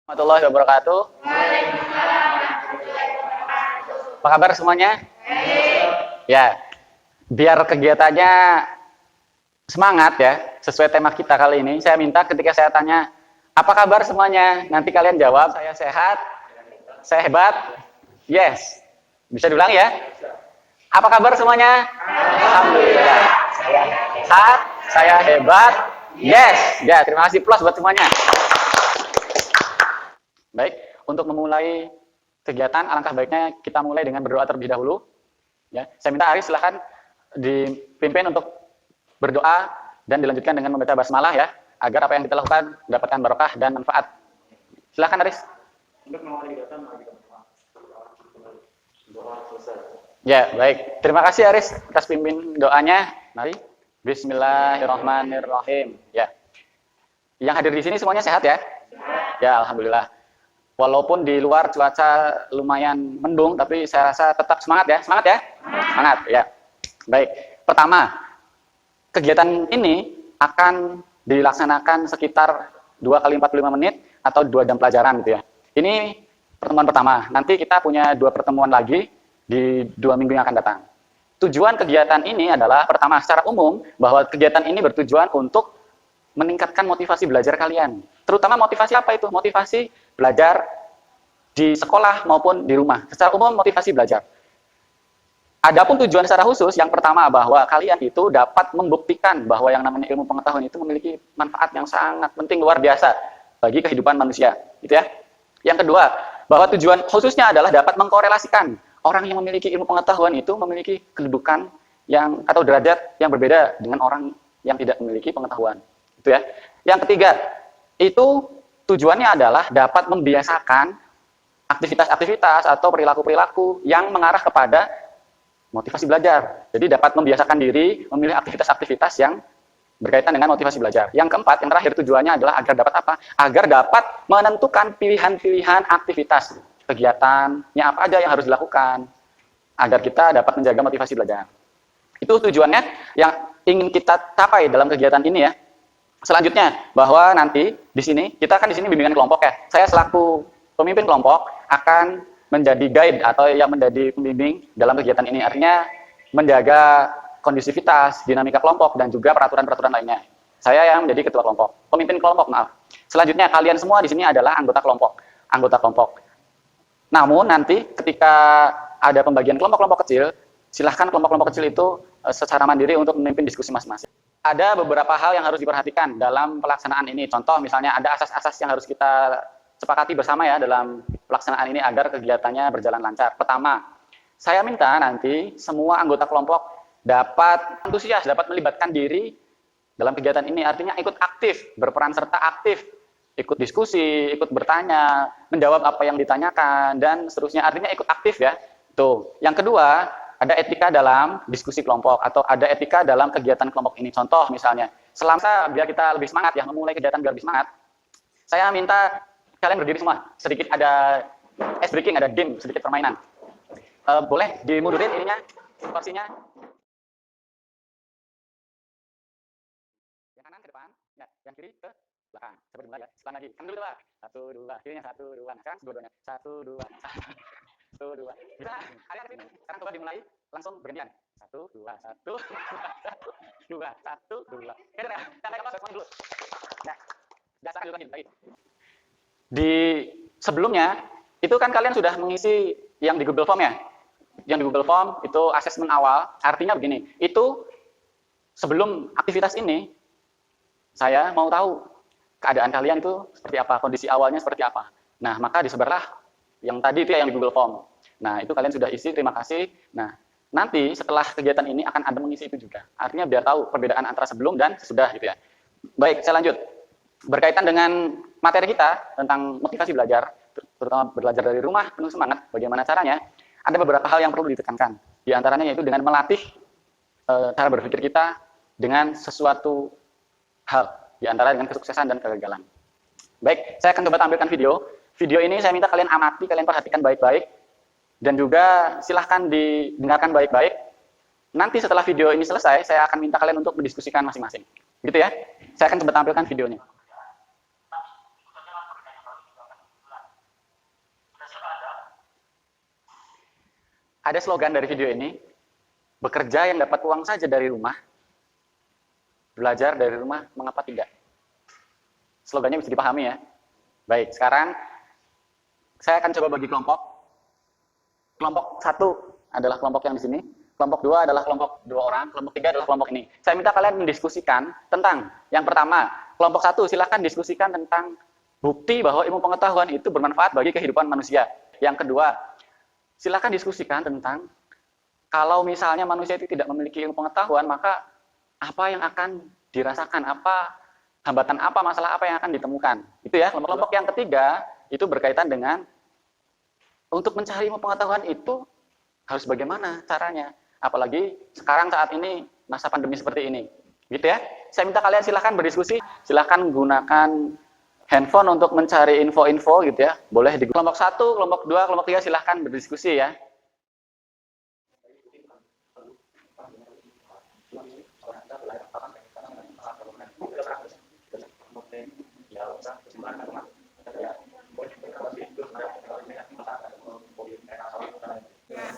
Warahmatullahi wabarakatuh. Apa kabar semuanya? Ya, biar kegiatannya semangat ya, sesuai tema kita kali ini, saya minta ketika saya tanya, apa kabar semuanya? Nanti kalian jawab, saya sehat, saya hebat, yes. Bisa diulang ya? Apa kabar semuanya? Alhamdulillah. Saya sehat, saya hebat, yes. Ya, terima kasih plus buat semuanya. Baik, untuk memulai kegiatan, alangkah baiknya kita mulai dengan berdoa terlebih dahulu. Ya, saya minta Aris silahkan dipimpin untuk berdoa dan dilanjutkan dengan membaca basmalah ya, agar apa yang kita lakukan mendapatkan barokah dan manfaat. Silahkan Aris. Untuk memulai kegiatan, mari kita doa selesai. Ya, baik. Terima kasih Aris atas pimpin doanya. Mari. Bismillahirrahmanirrahim. Ya. Yang hadir di sini semuanya sehat ya? Ya, alhamdulillah. Walaupun di luar cuaca lumayan mendung, tapi saya rasa tetap semangat ya. Semangat ya? Semangat, ya. Baik. Pertama, kegiatan ini akan dilaksanakan sekitar 2 kali 45 menit atau 2 jam pelajaran gitu ya. Ini pertemuan pertama. Nanti kita punya 2 pertemuan lagi di 2 minggu yang akan datang. Tujuan kegiatan ini adalah, pertama, secara umum, bahwa kegiatan ini bertujuan untuk meningkatkan motivasi belajar kalian. Terutama motivasi apa itu? Motivasi belajar di sekolah maupun di rumah. Secara umum motivasi belajar. Adapun tujuan secara khusus, yang pertama bahwa kalian itu dapat membuktikan bahwa yang namanya ilmu pengetahuan itu memiliki manfaat yang sangat penting luar biasa bagi kehidupan manusia, gitu ya. Yang kedua, bahwa tujuan khususnya adalah dapat mengkorelasikan orang yang memiliki ilmu pengetahuan itu memiliki kedudukan yang atau derajat yang berbeda dengan orang yang tidak memiliki pengetahuan. Itu ya. Yang ketiga, itu tujuannya adalah dapat membiasakan aktivitas-aktivitas atau perilaku-perilaku yang mengarah kepada motivasi belajar. Jadi dapat membiasakan diri memilih aktivitas-aktivitas yang berkaitan dengan motivasi belajar. Yang keempat, yang terakhir tujuannya adalah agar dapat apa? Agar dapat menentukan pilihan-pilihan aktivitas kegiatannya apa aja yang harus dilakukan agar kita dapat menjaga motivasi belajar. Itu tujuannya yang ingin kita capai dalam kegiatan ini ya. Selanjutnya, bahwa nanti di sini, kita kan di sini bimbingan kelompok ya. Saya selaku pemimpin kelompok akan menjadi guide atau yang menjadi pembimbing dalam kegiatan ini. Artinya menjaga kondusivitas, dinamika kelompok, dan juga peraturan-peraturan lainnya. Saya yang menjadi ketua kelompok, pemimpin kelompok, maaf. Selanjutnya, kalian semua di sini adalah anggota kelompok. Anggota kelompok. Namun nanti ketika ada pembagian kelompok-kelompok kecil, silahkan kelompok-kelompok kecil itu secara mandiri untuk memimpin diskusi masing-masing. Ada beberapa hal yang harus diperhatikan dalam pelaksanaan ini. Contoh misalnya ada asas-asas yang harus kita sepakati bersama ya dalam pelaksanaan ini agar kegiatannya berjalan lancar. Pertama, saya minta nanti semua anggota kelompok dapat antusias, dapat melibatkan diri dalam kegiatan ini. Artinya ikut aktif, berperan serta aktif, ikut diskusi, ikut bertanya, menjawab apa yang ditanyakan, dan seterusnya. Artinya ikut aktif ya. Tuh. Yang kedua, ada etika dalam diskusi kelompok atau ada etika dalam kegiatan kelompok ini. Contoh misalnya, selama biar kita lebih semangat ya, memulai kegiatan biar lebih semangat, saya minta kalian berdiri semua. Sedikit ada ice breaking, ada game, sedikit permainan. Boleh dimundurin ininya, porsinya. Yang kanan ke depan, ya, yang kiri ke belakang. Seperti mulai ya, selang lagi. Kan dulu Pak. 1, 2, kirinya 1, 2. Nah, sekarang dua-duanya. 1, 2, 1, 2. Bisa, kalian ke sini. Sekarang coba dimulai langsung bergantian. 1, 2, 1, 2, 1, 2. Oke, udah. Sampai kapal semuanya dulu. Nah, dasar dulu lagi. Di sebelumnya, itu kan kalian sudah mengisi yang di Google Form ya. Yang di Google Form itu asesmen awal. Artinya begini, itu sebelum aktivitas ini, saya mau tahu keadaan kalian itu seperti apa, kondisi awalnya seperti apa. Nah, maka disebarlah yang tadi itu ya, yang di Google Form. Nah, itu kalian sudah isi, terima kasih. Nah, nanti setelah kegiatan ini akan ada mengisi itu juga. Artinya biar tahu perbedaan antara sebelum dan sesudah gitu ya. Baik, saya lanjut. Berkaitan dengan materi kita tentang motivasi belajar, terutama belajar dari rumah penuh semangat, bagaimana caranya? Ada beberapa hal yang perlu ditekankan. Di antaranya yaitu dengan melatih cara berpikir kita dengan sesuatu hal, di antara dengan kesuksesan dan kegagalan. Baik, saya akan coba tampilkan video. Video ini saya minta kalian amati, kalian perhatikan baik-baik, dan juga silahkan didengarkan baik-baik. Nanti setelah video ini selesai, saya akan minta kalian untuk mendiskusikan masing-masing. Gitu ya. Saya akan coba tampilkan videonya. Ada slogan dari video ini, bekerja yang dapat uang saja dari rumah, belajar dari rumah, mengapa tidak? Slogannya bisa dipahami ya. Baik, sekarang saya akan coba bagi kelompok. Kelompok 1 adalah kelompok yang di sini, kelompok 2 adalah kelompok 2 orang, kelompok 3 adalah kelompok ini. Saya minta kalian mendiskusikan tentang yang pertama, kelompok 1 silakan diskusikan tentang bukti bahwa ilmu pengetahuan itu bermanfaat bagi kehidupan manusia. Yang kedua, silakan diskusikan tentang kalau misalnya manusia itu tidak memiliki ilmu pengetahuan, maka apa yang akan dirasakan, apa hambatan apa, masalah apa yang akan ditemukan. Itu ya, kelompok yang ketiga itu berkaitan dengan untuk mencari ilmu pengetahuan itu harus bagaimana caranya. Apalagi sekarang saat ini masa pandemi seperti ini. Gitu ya. Saya minta kalian silahkan berdiskusi, silahkan gunakan handphone untuk mencari info-info gitu ya. Boleh di kelompok 1, kelompok 2, kelompok 3 silahkan berdiskusi ya.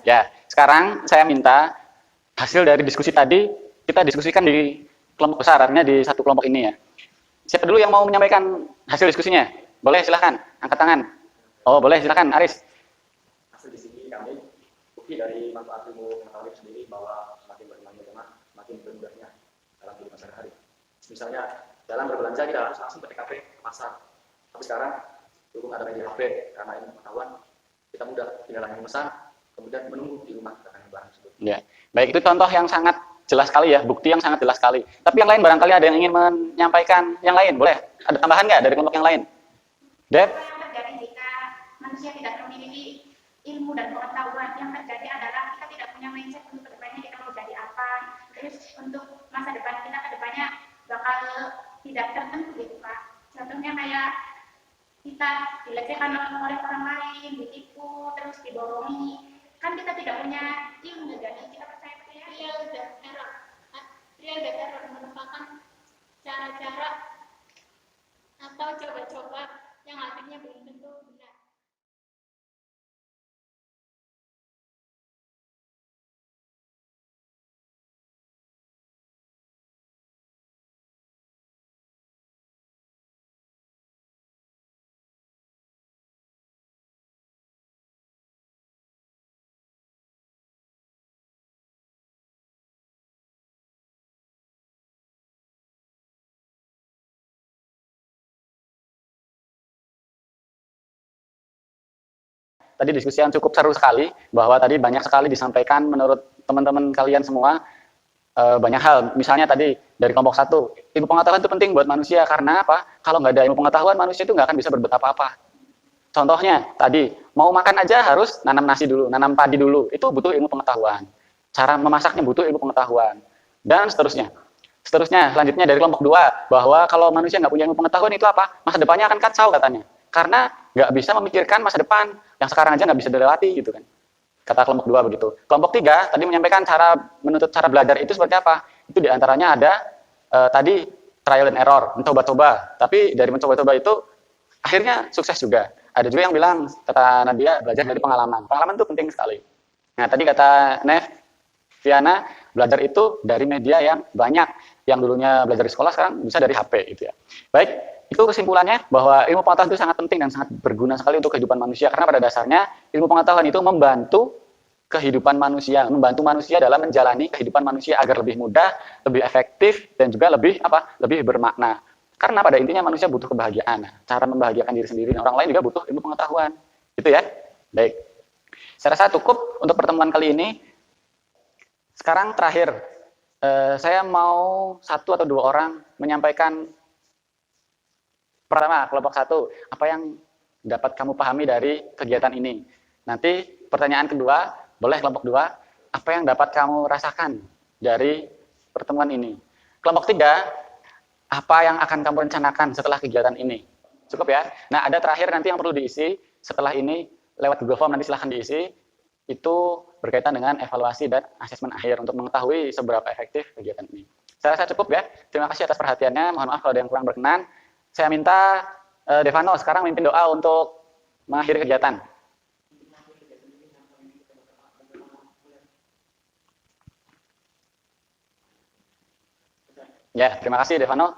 Ya, sekarang saya minta hasil dari diskusi tadi kita diskusikan di kelompok besar, artinya di satu kelompok ini ya. Siapa dulu yang mau menyampaikan hasil diskusinya? Boleh, silahkan. Angkat tangan. Oh, boleh, silahkan. Aris. Hasil di sini kami bukti dari manfaat ilmu pengetahuan sendiri bahwa semakin berkembangnya zaman, makin bermudahnya dalam kehidupan sehari-hari. Misalnya dalam berbelanja kita harus langsung ke TKP, ke pasar. Tapi sekarang berhubung ada media HP, karena ilmu pengetahuan kita mudah tinggal hanya memesan, kemudian menunggu di rumah datangnya barang tersebut. Ya, baik, itu contoh yang sangat jelas sekali ya, bukti yang sangat jelas sekali. Tapi yang lain barangkali ada yang ingin menyampaikan yang lain, boleh? Ada tambahan nggak dari kelompok yang lain? Dep? Apa yang terjadi jika manusia tidak memiliki ilmu dan pengetahuan? Yang terjadi adalah kita tidak punya mindset untuk kedepannya kita mau jadi apa. Terus untuk masa depan kita kedepannya bakal tidak tertentu gitu Pak. Contohnya kayak kita dilecehkan oleh orang lain, ditipu, terus dibohongi. Kan kita tidak punya ilmu, jadi kita percaya real dan error merupakan cara-cara atau coba-coba yang akhirnya belum tentu benar. Tadi diskusi yang cukup seru sekali, bahwa tadi banyak sekali disampaikan menurut teman-teman kalian semua, banyak hal. Misalnya tadi dari kelompok 1, ilmu pengetahuan itu penting buat manusia, karena apa? Kalau nggak ada ilmu pengetahuan, manusia itu nggak akan bisa berbuat apa-apa. Contohnya tadi, mau makan aja harus nanam nasi dulu, nanam padi dulu, itu butuh ilmu pengetahuan. Cara memasaknya butuh ilmu pengetahuan, dan seterusnya. Selanjutnya dari kelompok 2, bahwa kalau manusia nggak punya ilmu pengetahuan itu apa? Masa depannya akan kacau katanya. Karena nggak bisa memikirkan masa depan, yang sekarang aja nggak bisa dilewati gitu kan. Kata kelompok 2 begitu. Kelompok 3 tadi menyampaikan menuntut cara belajar itu seperti apa? Itu diantaranya ada tadi trial and error, mencoba-coba. Tapi dari mencoba-coba itu akhirnya sukses juga. Ada juga yang bilang, kata Nadia, belajar dari pengalaman. Pengalaman itu penting sekali. Nah tadi kata Nev, Viana, belajar itu dari media yang banyak. Yang dulunya belajar di sekolah sekarang bisa dari HP gitu ya. Baik, itu kesimpulannya bahwa ilmu pengetahuan itu sangat penting dan sangat berguna sekali untuk kehidupan manusia, karena pada dasarnya ilmu pengetahuan itu membantu kehidupan manusia, membantu manusia dalam menjalani kehidupan manusia agar lebih mudah, lebih efektif, dan juga lebih bermakna. Karena pada intinya manusia butuh kebahagiaan. Cara membahagiakan diri sendiri dan orang lain juga butuh ilmu pengetahuan. Gitu ya. Baik. Saya rasa cukup untuk pertemuan kali ini. Sekarang terakhir, saya mau 1 atau 2 orang menyampaikan. Pertama, kelompok 1, apa yang dapat kamu pahami dari kegiatan ini? Nanti pertanyaan kedua, boleh kelompok 2, apa yang dapat kamu rasakan dari pertemuan ini? Kelompok 3, apa yang akan kamu rencanakan setelah kegiatan ini? Cukup ya? Nah, ada terakhir nanti yang perlu diisi setelah ini, lewat Google Form nanti silahkan diisi, itu berkaitan dengan evaluasi dan asesmen akhir untuk mengetahui seberapa efektif kegiatan ini. Saya rasa cukup ya. Terima kasih atas perhatiannya, mohon maaf kalau ada yang kurang berkenan. Saya minta Devano sekarang memimpin doa untuk mengakhiri kegiatan. Ya, terima kasih Devano.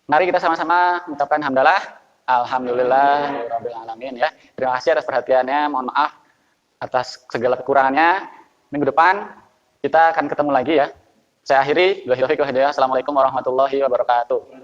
Mari kita sama-sama mengucapkan hamdalah. Alhamdulillah rabbil alamin ya. Terima kasih atas perhatiannya. Mohon maaf atas segala kekurangannya. Minggu depan kita akan ketemu lagi ya. Saya akhiri. Assalamualaikum warahmatullahi wabarakatuh.